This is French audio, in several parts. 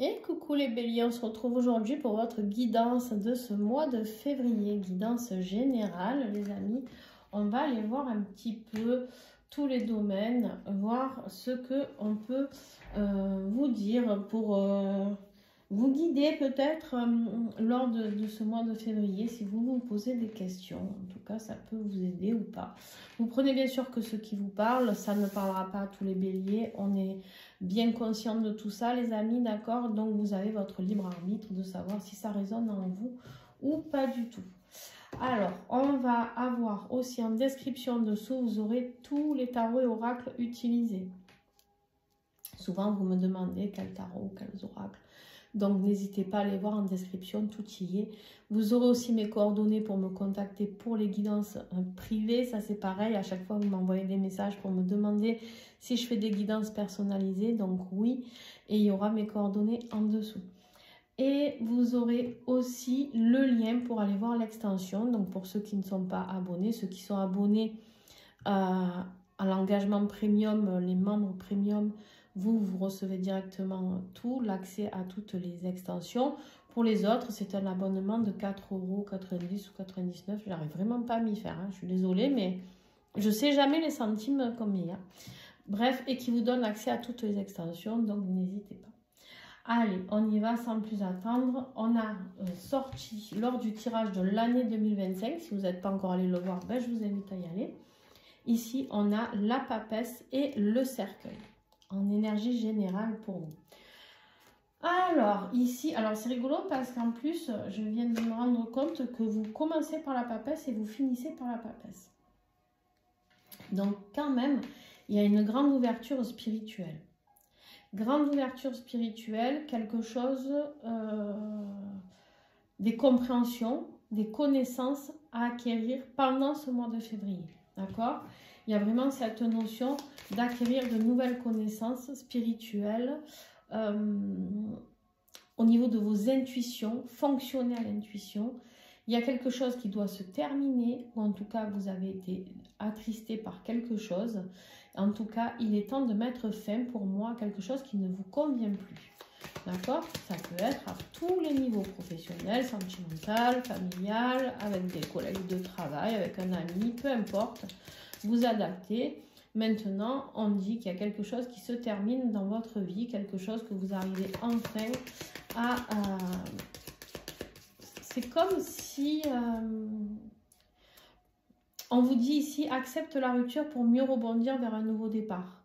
Et coucou les béliers, on se retrouve aujourd'hui pour votre guidance de ce mois de février, guidance générale les amis. On va aller voir un petit peu tous les domaines, voir ce que on peut vous dire pour vous guider peut-être lors de ce mois de février si vous vous posez des questions. En tout cas, ça peut vous aider ou pas. Vous prenez bien sûr que ce qui vous parle, ça ne parlera pas à tous les béliers. On est bien conscient de tout ça, les amis, d'accord? Donc, vous avez votre libre arbitre de savoir si ça résonne en vous ou pas du tout. Alors, on va avoir aussi en description dessous, vous aurez tous les tarots et oracles utilisés. Souvent, vous me demandez quel tarot, quels oracles. Donc, n'hésitez pas à aller voir en description, tout y est. Vous aurez aussi mes coordonnées pour me contacter pour les guidances privées. Ça, c'est pareil. À chaque fois, vous m'envoyez des messages pour me demander si je fais des guidances personnalisées. Donc, oui. Et il y aura mes coordonnées en dessous. Et vous aurez aussi le lien pour aller voir l'extension. Donc, pour ceux qui ne sont pas abonnés, ceux qui sont abonnés à l'engagement premium, les membres premium, vous recevez directement tout, l'accès à toutes les extensions. Pour les autres, c'est un abonnement de 4,90 € ou 99 €. Je n'arrive vraiment pas à m'y faire. Je suis désolée, mais je ne sais jamais les centimes combien. Bref, et qui vous donne accès à toutes les extensions, donc n'hésitez pas. Allez, on y va sans plus attendre. On a sorti lors du tirage de l'année 2025. Si vous n'êtes pas encore allé le voir, ben, je vous invite à y aller. Ici, on a la papesse et le cercueil en énergie générale pour vous. Alors, ici, alors c'est rigolo parce qu'en plus, je viens de me rendre compte que vous commencez par la papesse et vous finissez par la papesse. Donc, quand même, il y a une grande ouverture spirituelle. Grande ouverture spirituelle, quelque chose, des compréhensions, des connaissances à acquérir pendant ce mois de février. D'accord ? Il y a vraiment cette notion d'acquérir de nouvelles connaissances spirituelles au niveau de vos intuitions, fonctionner à l'intuition. Il y a quelque chose qui doit se terminer, ou en tout cas vous avez été attristé par quelque chose. En tout cas, il est temps de mettre fin pour moi à quelque chose qui ne vous convient plus. D'accord? Ça peut être à tous les niveaux, professionnels, sentimental, familial, avec des collègues de travail, avec un ami, peu importe. Vous adaptez. Maintenant, on dit qu'il y a quelque chose qui se termine dans votre vie, quelque chose que vous arrivez enfin à... C'est comme si... on vous dit ici, accepte la rupture pour mieux rebondir vers un nouveau départ.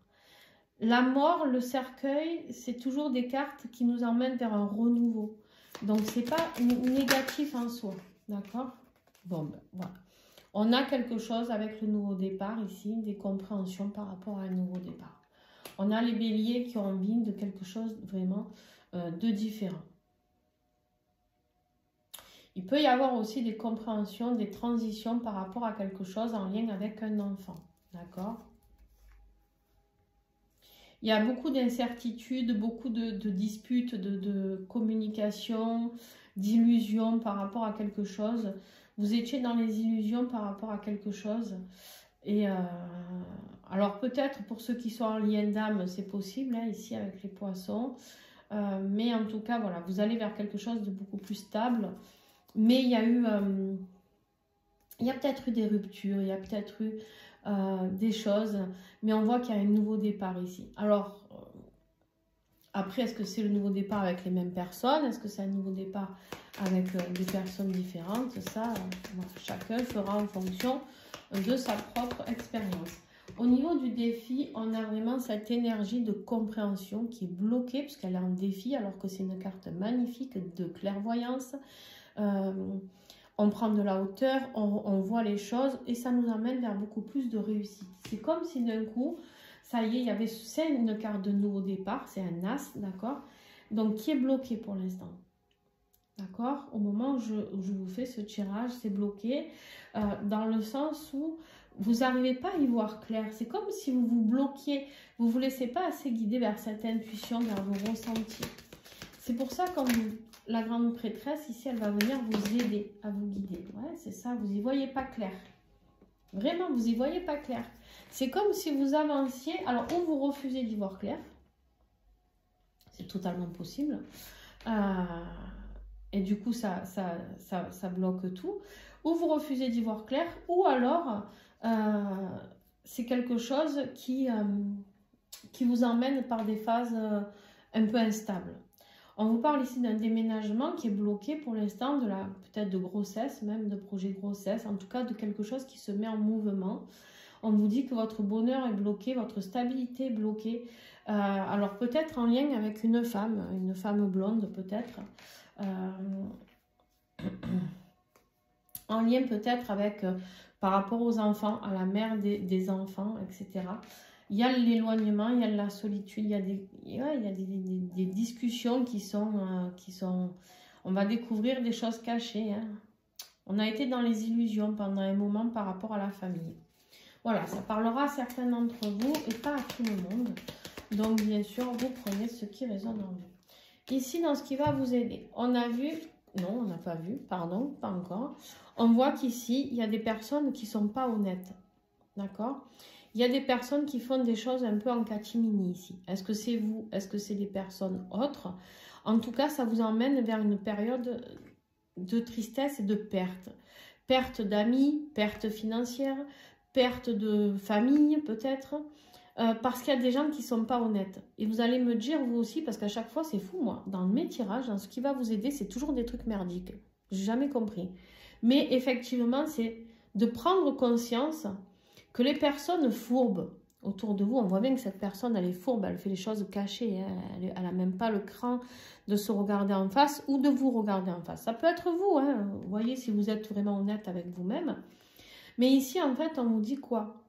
La mort, le cercueil, c'est toujours des cartes qui nous emmènent vers un renouveau. Donc, ce n'est pas négatif en soi. D'accord? Bon, ben, voilà. On a quelque chose avec le nouveau départ ici, des compréhensions par rapport à un nouveau départ. On a les béliers qui ont envie de quelque chose vraiment de différent. Il peut y avoir aussi des compréhensions, des transitions par rapport à quelque chose en lien avec un enfant. D'accord? Il y a beaucoup d'incertitudes, beaucoup de disputes, de communication, d'illusions par rapport à quelque chose. Vous étiez dans les illusions par rapport à quelque chose. Et alors peut-être pour ceux qui sont en lien d'âme, c'est possible, hein, ici avec les poissons. Mais en tout cas, voilà, vous allez vers quelque chose de beaucoup plus stable. Mais il y a eu... il y a peut-être eu des ruptures, il y a peut-être eu des choses. Mais on voit qu'il y a un nouveau départ ici. Alors... Après, est-ce que c'est le nouveau départ avec les mêmes personnes? Est-ce que c'est un nouveau départ avec des personnes différentes? Ça, chacun fera en fonction de sa propre expérience. Au niveau du défi, on a vraiment cette énergie de compréhension qui est bloquée puisqu'elle est en défi alors que c'est une carte magnifique de clairvoyance. On prend de la hauteur, on voit les choses et ça nous amène vers beaucoup plus de réussite. C'est comme si d'un coup... Ça y est, c'est une carte de nouveau départ, c'est un as, d'accord? Donc, qui est bloqué pour l'instant, d'accord? Au moment où je vous fais ce tirage, c'est bloqué dans le sens où vous n'arrivez pas à y voir clair. C'est comme si vous vous bloquiez, vous ne vous laissez pas assez guider vers cette intuition, vers vos ressentis. C'est pour ça, comme la grande prêtresse, ici, elle va venir vous aider à vous guider. Ouais, c'est ça, vous n'y voyez pas clair. Vraiment, vous n'y voyez pas clair. C'est comme si vous avanciez, alors ou vous refusez d'y voir clair, c'est totalement possible. Et du coup, ça bloque tout. Ou vous refusez d'y voir clair, ou alors c'est quelque chose qui vous emmène par des phases un peu instables. On vous parle ici d'un déménagement qui est bloqué pour l'instant, peut-être de grossesse, même de projet de grossesse, en tout cas de quelque chose qui se met en mouvement. On vous dit que votre bonheur est bloqué, votre stabilité est bloquée. Alors peut-être en lien avec une femme blonde peut-être. En lien peut-être avec, par rapport aux enfants, à la mère des enfants, etc. Il y a l'éloignement, il y a la solitude, il y a des discussions qui sont... On va découvrir des choses cachées. Hein. On a été dans les illusions pendant un moment par rapport à la famille. Voilà, ça parlera à certains d'entre vous et pas à tout le monde. Donc, bien sûr, vous prenez ce qui résonne en vous. Ici, dans ce qui va vous aider, on a vu... Non, on n'a pas vu, pardon, pas encore. On voit qu'ici, il y a des personnes qui ne sont pas honnêtes. D'accord ? Il y a des personnes qui font des choses un peu en catimini ici. Est-ce que c'est vous? Est-ce que c'est des personnes autres? En tout cas, ça vous emmène vers une période de tristesse et de perte. Perte d'amis, perte financière, perte de famille peut-être. Parce qu'il y a des gens qui ne sont pas honnêtes. Et vous allez me dire, vous aussi, parce qu'à chaque fois, c'est fou, moi. Dans mes tirages, dans ce qui va vous aider, c'est toujours des trucs merdiques. J'ai jamais compris. Mais effectivement, c'est de prendre conscience que les personnes fourbes autour de vous, on voit bien que cette personne, elle est fourbe, elle fait les choses cachées. Hein, elle n'a même pas le cran de se regarder en face ou de vous regarder en face. Ça peut être vous, hein, vous voyez, si vous êtes vraiment honnête avec vous-même. Mais ici, en fait, on vous dit quoi?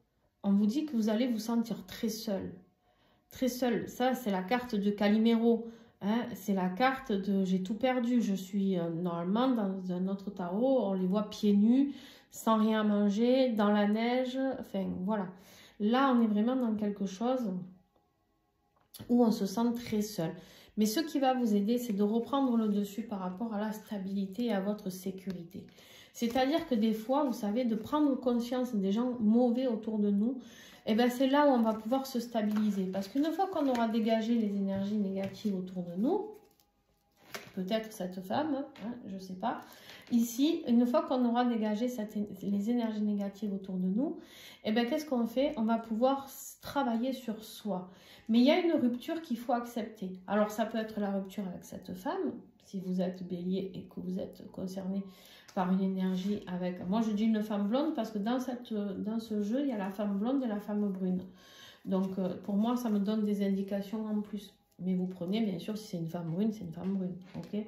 On vous dit que vous allez vous sentir très seul. Très seul. Ça, c'est la carte de Calimero. Hein, c'est la carte de j'ai tout perdu. Je suis normalement dans un autre tarot. On les voit pieds nus, sans rien manger, dans la neige. Enfin, voilà. Là, on est vraiment dans quelque chose où on se sent très seul. Mais ce qui va vous aider, c'est de reprendre le dessus par rapport à la stabilité et à votre sécurité. C'est-à-dire que des fois, vous savez, de prendre conscience des gens mauvais autour de nous, eh ben c'est là où on va pouvoir se stabiliser. Parce qu'une fois qu'on aura dégagé les énergies négatives autour de nous, peut-être cette femme, hein, je ne sais pas, ici, une fois qu'on aura dégagé les énergies négatives autour de nous, eh ben qu'est-ce qu'on fait? On va pouvoir travailler sur soi. Mais il y a une rupture qu'il faut accepter. Alors ça peut être la rupture avec cette femme, si vous êtes bélier et que vous êtes concerné par une énergie avec... Moi, je dis une femme blonde parce que dans ce jeu, il y a la femme blonde et la femme brune. Donc, pour moi, ça me donne des indications en plus. Mais vous prenez, bien sûr, si c'est une femme brune, c'est une femme brune. Ok.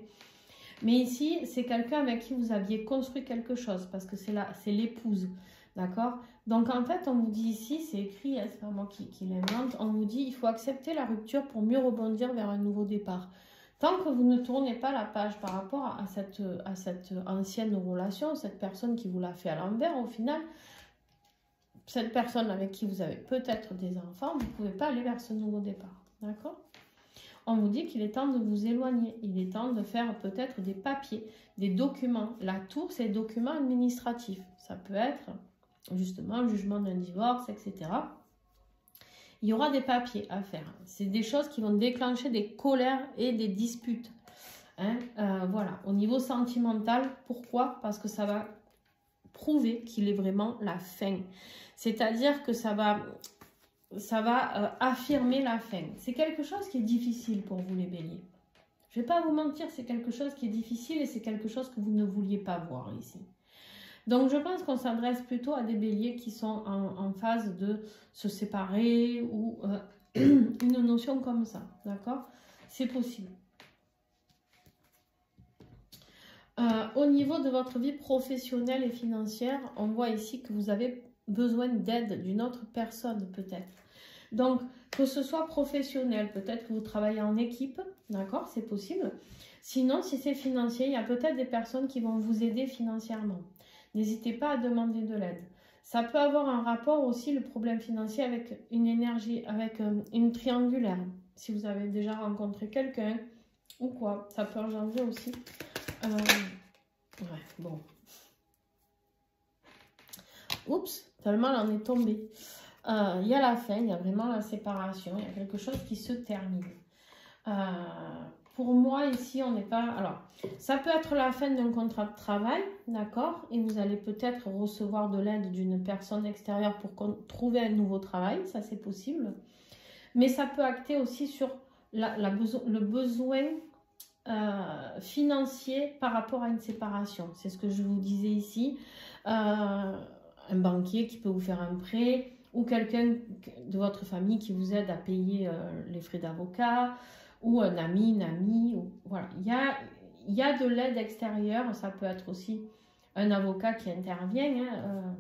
Mais ici, c'est quelqu'un avec qui vous aviez construit quelque chose parce que c'est l'épouse. D'accord. Donc, en fait, on vous dit ici, c'est écrit, hein, c'est pas moi qui l'invente, on vous dit il faut accepter la rupture pour mieux rebondir vers un nouveau départ. Tant que vous ne tournez pas la page par rapport à cette ancienne relation, cette personne qui vous l'a fait à l'envers, au final, cette personne avec qui vous avez peut-être des enfants, vous ne pouvez pas aller vers ce nouveau départ. D'accord? On vous dit qu'il est temps de vous éloigner. Il est temps de faire peut-être des papiers, des documents. La tour, c'est des documents administratifs. Ça peut être justement le jugement d'un divorce, etc. Il y aura des papiers à faire. C'est des choses qui vont déclencher des colères et des disputes. Hein, voilà, au niveau sentimental, pourquoi? Parce que ça va prouver qu'il est vraiment la fin. C'est-à-dire que ça va affirmer la fin. C'est quelque chose qui est difficile pour vous les béliers. Je ne vais pas vous mentir, c'est quelque chose qui est difficile et c'est quelque chose que vous ne vouliez pas voir ici. Donc, je pense qu'on s'adresse plutôt à des béliers qui sont en phase de se séparer ou une notion comme ça, d'accord? C'est possible. Au niveau de votre vie professionnelle et financière, on voit ici que vous avez besoin d'aide d'une autre personne peut-être. Donc, que ce soit professionnel, peut-être que vous travaillez en équipe, d'accord? C'est possible. Sinon, si c'est financier, il y a peut-être des personnes qui vont vous aider financièrement. N'hésitez pas à demander de l'aide. Ça peut avoir un rapport aussi, le problème financier, avec une énergie, avec une triangulaire. Si vous avez déjà rencontré quelqu'un ou quoi, ça peut engendrer aussi. Ouais, bon. Oups, tellement elle en est tombée. Il y a la fin, il y a vraiment la séparation, il y a quelque chose qui se termine. Pour moi, ici, on n'est pas... Alors, ça peut être la fin d'un contrat de travail, d'accord? Et vous allez peut-être recevoir de l'aide d'une personne extérieure pour trouver un nouveau travail, ça c'est possible. Mais ça peut acter aussi sur le besoin financier par rapport à une séparation. C'est ce que je vous disais ici. Un banquier qui peut vous faire un prêt ou quelqu'un de votre famille qui vous aide à payer les frais d'avocat, ou un ami, une amie, ou, voilà. Il y a de l'aide extérieure, ça peut être aussi un avocat qui intervient. Hein,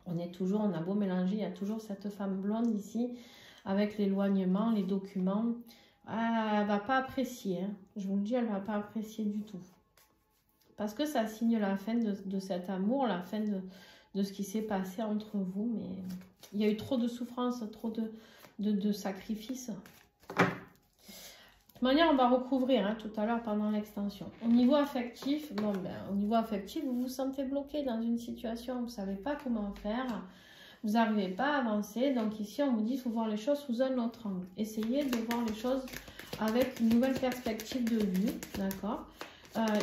on a beau mélanger, il y a toujours cette femme blonde ici, avec l'éloignement, les documents. Ah, elle ne va pas apprécier, hein. Je vous le dis, elle ne va pas apprécier du tout. Parce que ça signe la fin de cet amour, la fin de ce qui s'est passé entre vous, mais il y a eu trop de souffrance, trop de sacrifices. De toute manière, on va recouvrir tout à l'heure pendant l'extension. Au niveau affectif, vous vous sentez bloqué dans une situation, vous ne savez pas comment faire, vous n'arrivez pas à avancer. Donc ici, on vous dit qu'il faut voir les choses sous un autre angle. Essayez de voir les choses avec une nouvelle perspective de vue, d'accord?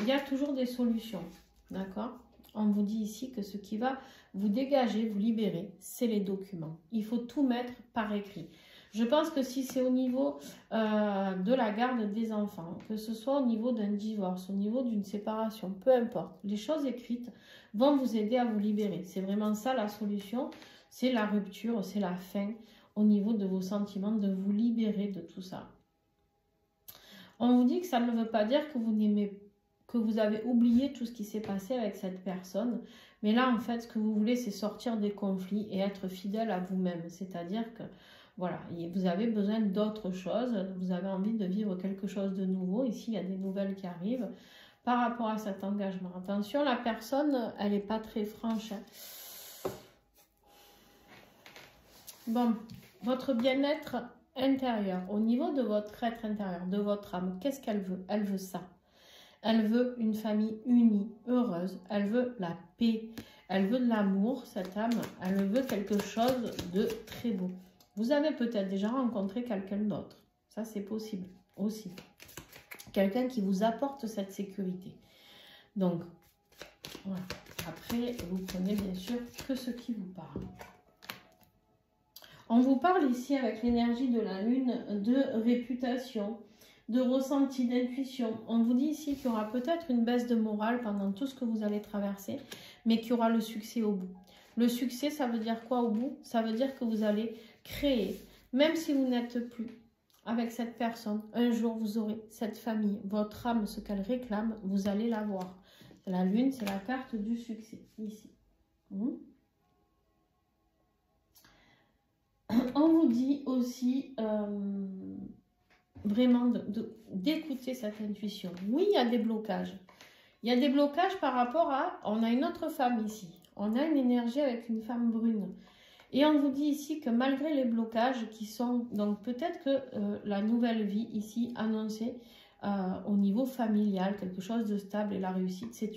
Il y a toujours des solutions, d'accord? On vous dit ici que ce qui va vous dégager, vous libérer, c'est les documents. Il faut tout mettre par écrit. Je pense que si c'est au niveau de la garde des enfants, que ce soit au niveau d'un divorce, au niveau d'une séparation, peu importe, les choses écrites vont vous aider à vous libérer. C'est vraiment ça la solution, c'est la rupture, c'est la fin au niveau de vos sentiments, de vous libérer de tout ça. On vous dit que ça ne veut pas dire que vous avez oublié tout ce qui s'est passé avec cette personne, mais là en fait ce que vous voulez c'est sortir des conflits et être fidèle à vous-même, c'est-à-dire que voilà, vous avez besoin d'autre chose, vous avez envie de vivre quelque chose de nouveau. Ici, il y a des nouvelles qui arrivent par rapport à cet engagement. Attention, la personne, elle n'est pas très franche. Hein. Bon, votre bien-être intérieur, au niveau de votre être intérieur, de votre âme, qu'est-ce qu'elle veut? Elle veut ça. Elle veut une famille unie, heureuse. Elle veut la paix. Elle veut de l'amour, cette âme. Elle veut quelque chose de très beau. Vous avez peut-être déjà rencontré quelqu'un d'autre. Ça, c'est possible aussi. Quelqu'un qui vous apporte cette sécurité. Donc, voilà. Après, vous prenez bien sûr que ce qui vous parle. On vous parle ici avec l'énergie de la lune de réputation, de ressenti, d'intuition. On vous dit ici qu'il y aura peut-être une baisse de morale pendant tout ce que vous allez traverser, mais qu'il y aura le succès au bout. Le succès, ça veut dire quoi au bout? Ça veut dire que vous allez créer, même si vous n'êtes plus avec cette personne, un jour vous aurez cette famille, votre âme, ce qu'elle réclame, vous allez l'avoir. La lune, c'est la carte du succès, ici. On vous dit aussi vraiment d'écouter cette intuition. Oui, il y a des blocages. Il y a des blocages par rapport à... On a une autre femme ici. On a une énergie avec une femme brune. Et on vous dit ici que malgré les blocages qui sont... Donc peut-être que la nouvelle vie ici annoncée au niveau familial, quelque chose de stable et la réussite, c'est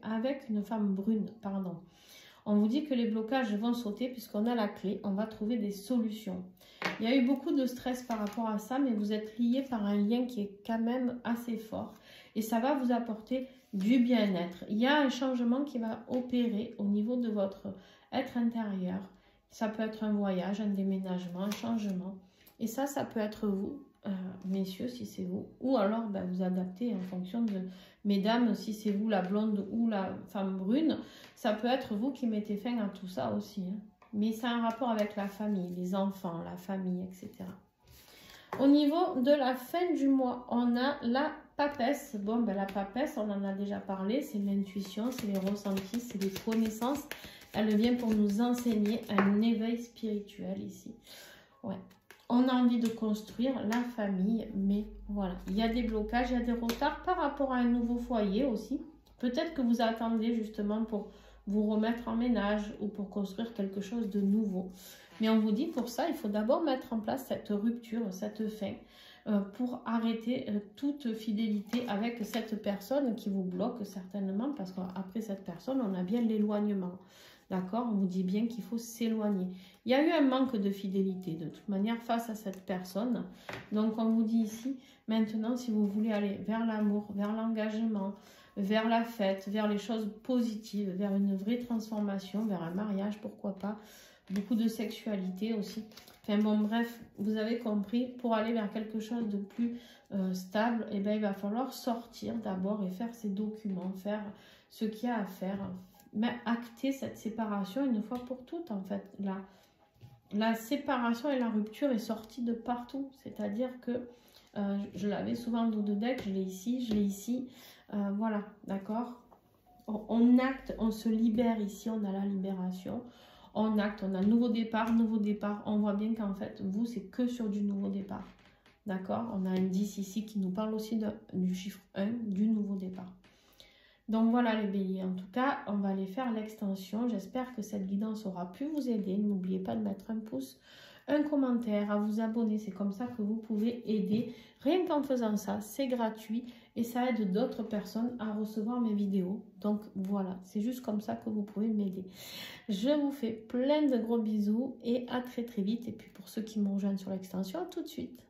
avec une femme brune, pardon. On vous dit que les blocages vont sauter puisqu'on a la clé, on va trouver des solutions. Il y a eu beaucoup de stress par rapport à ça, mais vous êtes liés par un lien qui est quand même assez fort. Et ça va vous apporter du bien-être. Il y a un changement qui va opérer au niveau de votre être intérieur. Ça peut être un voyage, un déménagement, un changement. Et ça peut être vous, messieurs, si c'est vous. Ou alors, vous adaptez en fonction de... Mesdames, si c'est vous la blonde ou la femme brune, ça peut être vous qui mettez fin à tout ça aussi. Hein. Mais c'est un rapport avec la famille, les enfants, la famille, etc. Au niveau de la fin du mois, on a la papesse. Bon, la papesse, on en a déjà parlé, c'est l'intuition, c'est les ressentis, c'est les connaissances. Elle vient pour nous enseigner un éveil spirituel ici. Ouais. On a envie de construire la famille, mais voilà, il y a des blocages, il y a des retards par rapport à un nouveau foyer aussi. Peut-être que vous attendez justement pour vous remettre en ménage ou pour construire quelque chose de nouveau. Mais on vous dit pour ça, il faut d'abord mettre en place cette rupture, cette fin, pour arrêter toute fidélité avec cette personne qui vous bloque certainement, parce qu'après cette personne, on a bien l'éloignement. D'accord? On vous dit bien qu'il faut s'éloigner. Il y a eu un manque de fidélité de toute manière face à cette personne. Donc on vous dit ici, maintenant si vous voulez aller vers l'amour, vers l'engagement, vers la fête, vers les choses positives, vers une vraie transformation, vers un mariage, pourquoi pas, beaucoup de sexualité aussi. Enfin bon, bref, vous avez compris, pour aller vers quelque chose de plus stable, eh bien, il va falloir sortir d'abord et faire ses documents, faire ce qu'il y a à faire, mais acter cette séparation une fois pour toutes en fait. La séparation et la rupture est sortie de partout, c'est-à-dire que je l'avais souvent dans le deck, je l'ai ici, voilà, d'accord. On acte, on se libère ici, on a la libération. On acte, on a nouveau départ. On voit bien qu'en fait, vous, c'est que sur du nouveau départ. D'accord? On a un 10 ici qui nous parle aussi du chiffre 1, du nouveau départ. Donc voilà les béliers. En tout cas, on va aller faire l'extension. J'espère que cette guidance aura pu vous aider. N'oubliez pas de mettre un pouce, un commentaire, à vous abonner. C'est comme ça que vous pouvez aider. Rien qu'en faisant ça, c'est gratuit et ça aide d'autres personnes à recevoir mes vidéos. Donc voilà, c'est juste comme ça que vous pouvez m'aider. Je vous fais plein de gros bisous et à très très vite. Et puis pour ceux qui me rejoignent sur l'extension, à tout de suite.